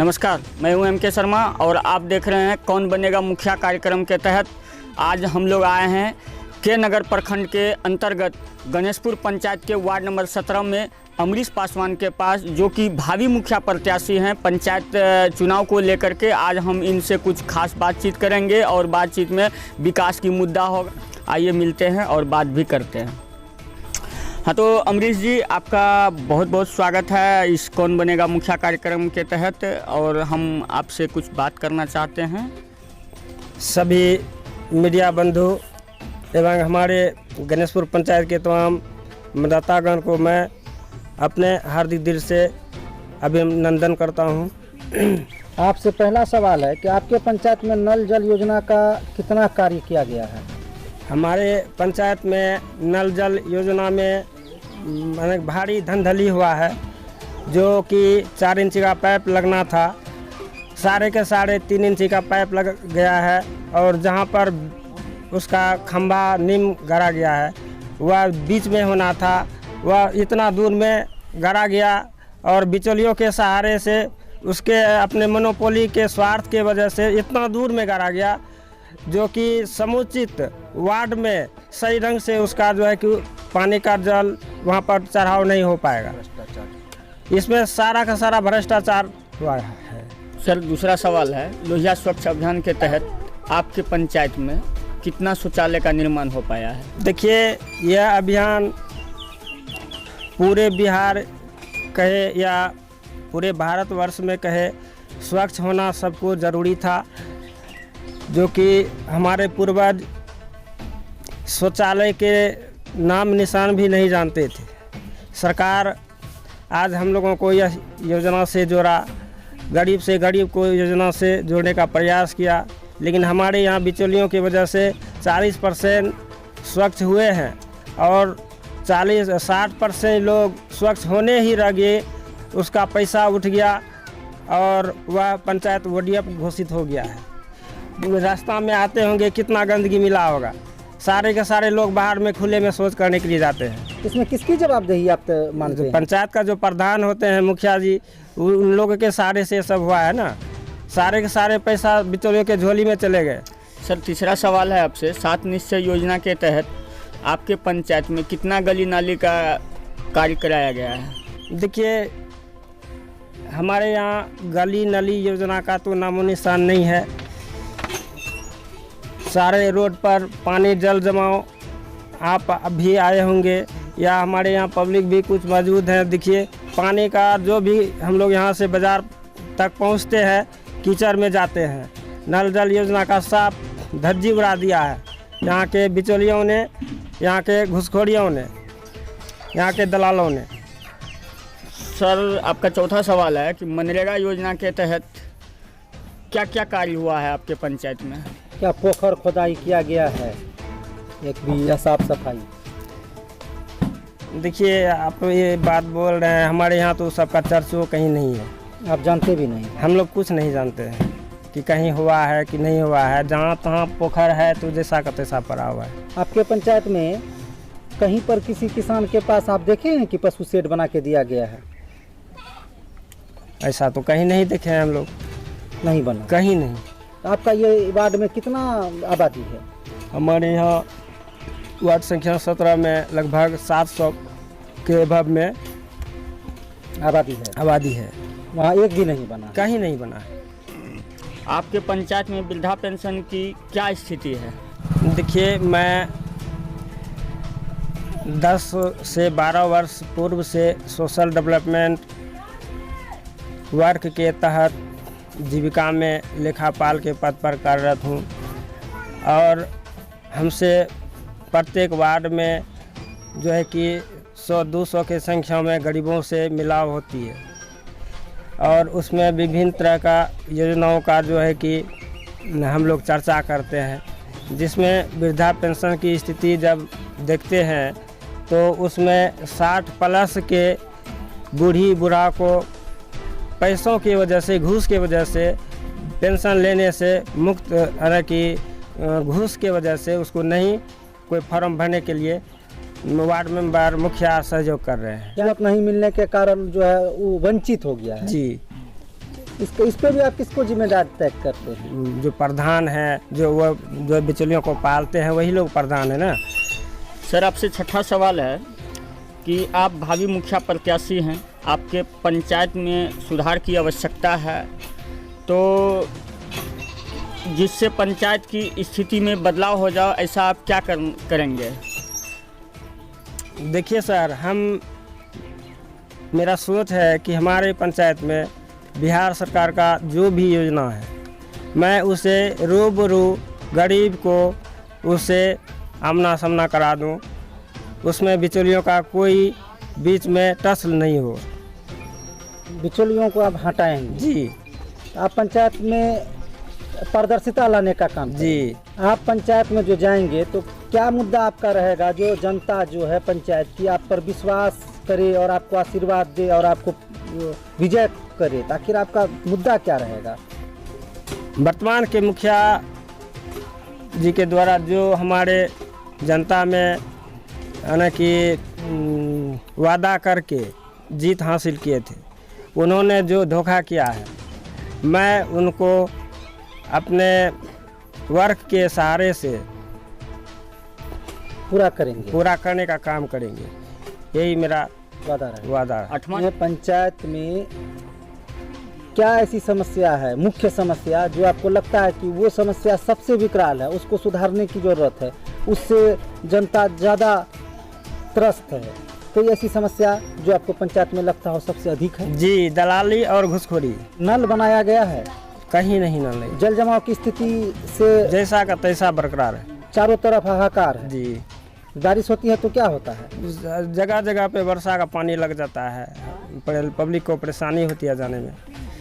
नमस्कार, मैं हूं MK शर्मा और आप देख रहे हैं कौन बनेगा मुखिया कार्यक्रम के तहत आज हम लोग आए हैं के नगर प्रखंड के अंतर्गत गणेशपुर पंचायत के वार्ड नंबर 17 में अमरीश पासवान के पास, जो कि भावी मुखिया प्रत्याशी हैं पंचायत चुनाव को लेकर के। आज हम इनसे कुछ खास बातचीत करेंगे और बातचीत में विकास की मुद्दा होगा। आइए मिलते हैं और बात भी करते हैं। हाँ, तो अमरीश जी, आपका बहुत बहुत स्वागत है इस कौन बनेगा मुखिया कार्यक्रम के तहत, और हम आपसे कुछ बात करना चाहते हैं। सभी मीडिया बंधु एवं हमारे गणेशपुर पंचायत के तमाम मतदातागण को मैं अपने हार्दिक दिल से अभिनंदन करता हूं। आपसे पहला सवाल है कि आपके पंचायत में नल जल योजना का कितना कार्य किया गया है? हमारे पंचायत में नल जल योजना में भारी धंधली हुआ है, जो कि 4 इंच का पाइप लगना था, सारे के सारे 3 इंच का पाइप लग गया है, और जहां पर उसका खंभा नीम गड़ा गया है वह बीच में होना था, वह इतना दूर में गड़ा गया और बिचौलियों के सहारे से उसके अपने मोनोपोली के स्वार्थ के वजह से इतना दूर में गड़ा गया, जो कि समुचित वार्ड में सही ढंग से उसका जो है कि पानी का जल वहाँ पर चढ़ाव नहीं हो पाएगा। इसमें सारा का सारा भ्रष्टाचार हुआ है। सर, दूसरा सवाल है, लोहिया स्वच्छ अभियान के तहत आपके पंचायत में कितना शौचालय का निर्माण हो पाया है? देखिए, यह अभियान पूरे बिहार कहे या पूरे भारतवर्ष में कहे, स्वच्छ होना सबको ज़रूरी था, जो कि हमारे पूर्वज शौचालय के नाम निशान भी नहीं जानते थे। सरकार आज हम लोगों को यह योजना से जोड़ा, गरीब से गरीब को योजना से जोड़ने का प्रयास किया, लेकिन हमारे यहाँ बिचौलियों की वजह से 40% स्वच्छ हुए हैं और 60% लोग स्वच्छ होने ही रह गए, उसका पैसा उठ गया और वह पंचायत ODF घोषित हो गया है। रास्ता में आते होंगे कितना गंदगी मिला होगा, सारे के सारे लोग बाहर में खुले में शौच करने के लिए जाते हैं। इसमें किसकी जवाबदेही आप मानते हैं? पंचायत का जो प्रधान होते हैं, मुखिया जी, उन लोगों के सहारे से सब हुआ है ना। सारे के सारे पैसा बिचौलियों के झोली में चले गए। सर, तीसरा सवाल है आपसे, 7 निश्चय योजना के तहत आपके पंचायत में कितना गली नाली का कार्य कराया गया है? देखिए, हमारे यहाँ गली नली योजना का तो नामो निशान नहीं है। सारे रोड पर पानी जल जमाव, आप अभी आए होंगे या हमारे यहाँ पब्लिक भी कुछ मौजूद है। देखिए, पानी का जो भी हम लोग यहाँ से बाज़ार तक पहुँचते हैं कीचड़ में जाते हैं। नल जल योजना का साफ धज्जी उड़ा दिया है यहाँ के बिचौलियों ने, यहाँ के घुसखोरियों ने, यहाँ के दलालों ने। सर, आपका चौथा सवाल है कि मनरेगा योजना के तहत क्या क्या कार्य हुआ है आपके पंचायत में? क्या पोखर खोदाई किया गया है, एक भी या साफ सफाई? देखिए, आप ये बात बोल रहे हैं, हमारे यहाँ तो सबका चर्चा कहीं नहीं है। आप जानते भी नहीं? हम लोग कुछ नहीं जानते हैं कि कहीं हुआ है कि नहीं हुआ है। जहाँ तहाँ पोखर है तो जैसा का तैसा पड़ा हुआ है। आपके पंचायत में कहीं पर किसी किसान के पास आप देखे हैं कि पशु शेड बना के दिया गया है? ऐसा तो कहीं नहीं देखे हैं हम लोग, नहीं बना, कहीं नहीं। आपका ये वार्ड में कितना आबादी है? हमारे यहाँ वार्ड संख्या 17 में लगभग 700 के अभाव में आबादी है। वहाँ एक भी नहीं बना? कहीं नहीं बना है। आपके पंचायत में वृद्धा पेंशन की क्या स्थिति है? देखिए, मैं 10 से 12 वर्ष पूर्व से सोशल डेवलपमेंट वर्क के तहत जीविका में लेखापाल के पद पर कार्यरत हूँ, और हमसे प्रत्येक वार्ड में जो है कि 100-200 की संख्या में गरीबों से मिलाव होती है, और उसमें विभिन्न तरह का योजनाओं का जो है कि हम लोग चर्चा करते हैं, जिसमें वृद्धा पेंशन की स्थिति जब देखते हैं तो उसमें 60 प्लस के बूढ़ी बूढ़ा को पैसों की वजह से, घूस की वजह से पेंशन लेने से मुक्त, यानी कि घूस के वजह से उसको नहीं कोई फॉर्म भरने के लिए वार्ड मेंबर मुखिया सहयोग कर रहे हैं। जगह नहीं मिलने के कारण जो है वो वंचित हो गया है। जी, इस पे भी आप किसको जिम्मेदार तय करते हैं? जो प्रधान है, जो बिचौलियों को पालते हैं, वही लोग प्रधान है ना। सर आपसे छठा सवाल है कि आप भावी मुखिया प्रत्याशी हैं, आपके पंचायत में सुधार की आवश्यकता है, तो जिससे पंचायत की स्थिति में बदलाव हो जाए, ऐसा आप क्या करेंगे? देखिए सर, मेरा सोच है कि हमारे पंचायत में बिहार सरकार का जो भी योजना है, मैं उसे रूबरू गरीब को उसे आमना सामना करा दूं, उसमें बिचौलियों का कोई बीच में टच नहीं हो। बिचौलियों को आप हटाएंगे? जी। आप पंचायत में पारदर्शिता लाने का काम जी। आप पंचायत में जो जाएंगे तो क्या मुद्दा आपका रहेगा जो जनता जो है पंचायत की आप पर विश्वास करे और आपको आशीर्वाद दे और आपको विजय करे? आखिर आपका मुद्दा क्या रहेगा? वर्तमान के मुखिया जी के द्वारा जो हमारे जनता में यानी कि वादा करके जीत हासिल किए थे, उन्होंने जो धोखा किया है, मैं उनको अपने वर्क के सहारे से पूरा करने का काम करेंगे। यही मेरा वादा है। आठवां पंचायत में क्या ऐसी समस्या है, मुख्य समस्या, जो आपको लगता है कि वो समस्या सबसे विकराल है, उसको सुधारने की जरूरत है, उससे जनता ज़्यादा त्रस्त है? कोई ऐसी समस्या जो आपको पंचायत में लगता हो सबसे अधिक है? जी, दलाली और घुसखोरी। नल बनाया गया है? कहीं नहीं नल नहीं। जल जमाव की स्थिति से जैसा का तैसा बरकरार है, चारों तरफ हाहाकार है। जी। बारिश होती है तो क्या होता है? जगह जगह पे वर्षा का पानी लग जाता है, पब्लिक को परेशानी होती है जाने में।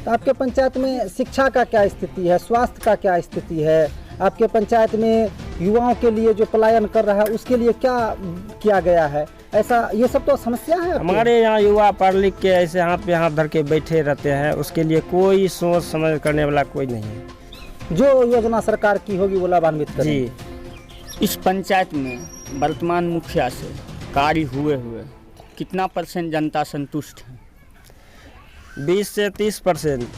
तो आपके पंचायत में शिक्षा का क्या स्थिति है, स्वास्थ्य का क्या स्थिति है? आपके पंचायत में युवाओं के लिए जो पलायन कर रहा है उसके लिए क्या किया गया है? ऐसा ये सब तो समस्या है। हमारे यहाँ युवा पढ़ लिख के ऐसे हाथ पे हाथ धर के बैठे रहते हैं, उसके लिए कोई सोच समझ करने वाला कोई नहीं है। जो योजना सरकार की होगी वो लाभान्वित करें। जी। इस पंचायत में वर्तमान मुखिया से कार्य हुए कितना % जनता संतुष्ट है? 20 से 30%।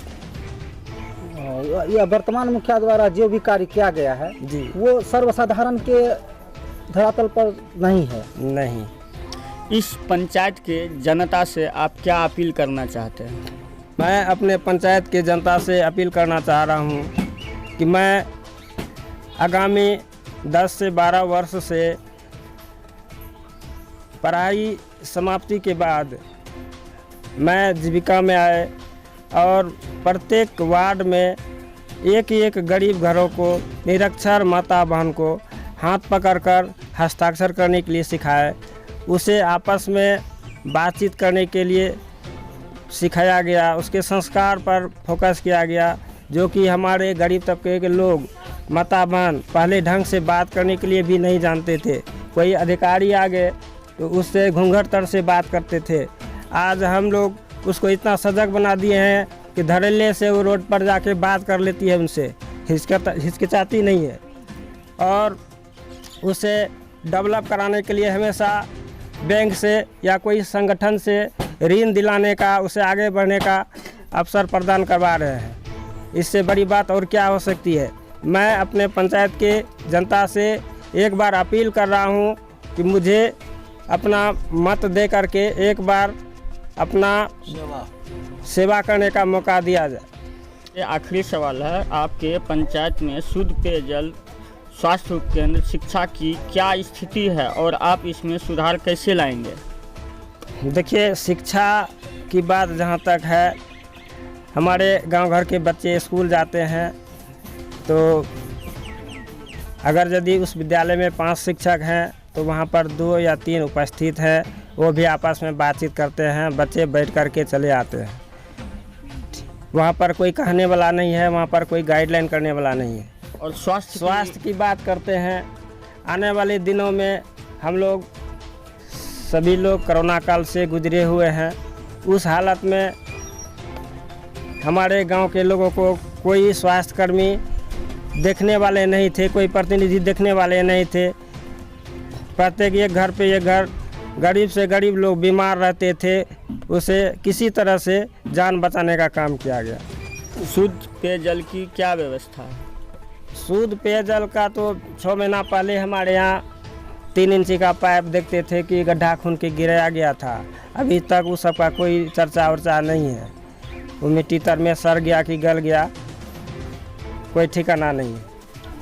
यह वर्तमान मुखिया द्वारा जो भी कार्य किया गया है जी, वो सर्वसाधारण के धरातल पर नहीं है। नहीं। इस पंचायत के जनता से आप क्या अपील करना चाहते हैं? मैं अपने पंचायत के जनता से अपील करना चाह रहा हूँ कि मैं आगामी 10 से 12 वर्ष से पढ़ाई समाप्ति के बाद मैं जीविका में आए और प्रत्येक वार्ड में एक गरीब घरों को, निरक्षर माता बहन को हाथ पकड़कर हस्ताक्षर करने के लिए सिखाए, उसे आपस में बातचीत करने के लिए सिखाया गया, उसके संस्कार पर फोकस किया गया, जो कि हमारे गरीब तबके के लोग माता बहन पहले ढंग से बात करने के लिए भी नहीं जानते थे। कोई अधिकारी आ गए तो उससे घूंघट तर से बात करते थे। आज हम लोग उसको इतना सजग बना दिए हैं कि धड़ल्ले से वो रोड पर जाके बात कर लेती है, उनसे हिचकिचाती नहीं है। और उसे डेवलप कराने के लिए हमेशा बैंक से या कोई संगठन से ऋण दिलाने का, उसे आगे बढ़ने का अवसर प्रदान करवा रहे हैं। इससे बड़ी बात और क्या हो सकती है। मैं अपने पंचायत के जनता से एक बार अपील कर रहा हूं कि मुझे अपना मत दे करके एक बार अपना सेवा करने का मौका दिया जाए। ये आखिरी सवाल है, आपके पंचायत में शुद्ध पेयजल, स्वास्थ्य उपकेंद्र, शिक्षा की क्या स्थिति है और आप इसमें सुधार कैसे लाएंगे? देखिए, शिक्षा की बात जहाँ तक है, हमारे गांव घर के बच्चे स्कूल जाते हैं तो अगर यदि उस विद्यालय में 5 शिक्षक हैं तो वहाँ पर 2 या 3 उपस्थित हैं, वो भी आपस में बातचीत करते हैं, बच्चे बैठ कर के चले आते हैं। वहाँ पर कोई कहने वाला नहीं है, वहाँ पर कोई गाइडलाइन करने वाला नहीं है। और स्वास्थ्य की बात करते हैं, आने वाले दिनों में हम लोग सभी लोग कोरोना काल से गुजरे हुए हैं। उस हालत में हमारे गांव के लोगों को कोई स्वास्थ्य कर्मी देखने वाले नहीं थे, कोई प्रतिनिधि देखने वाले नहीं थे। प्रत्येक एक घर पे एक घर गरीब से गरीब लोग बीमार रहते थे, उसे किसी तरह से जान बचाने का काम किया गया। शुद्ध पेयजल की क्या व्यवस्था है? शुद्ध पेयजल का तो 6 महीना पहले हमारे यहाँ 3 इंची का पाइप देखते थे कि गड्ढा खून के गिराया गया था। अभी तक उस सब का कोई चर्चा वर्चा नहीं है। वो मिट्टी तर में सड़ गया कि गल गया, कोई ठिकाना नहीं है।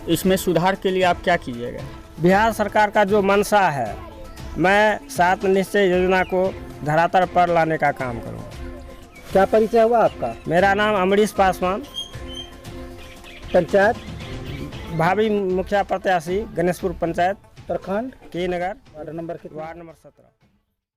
इसमें सुधार के लिए आप क्या कीजिएगा? बिहार सरकार का जो मंशा है, मैं 7 निश्चय योजना को धरातल पर लाने का काम करूँगा। क्या परिचय हुआ आपका? मेरा नाम अमरीश पासवान, पंचायत भावी मुखिया प्रत्याशी, गणेशपुर पंचायत, प्रखंड की नगर, वार्ड नंबर कितना? Ward number 17।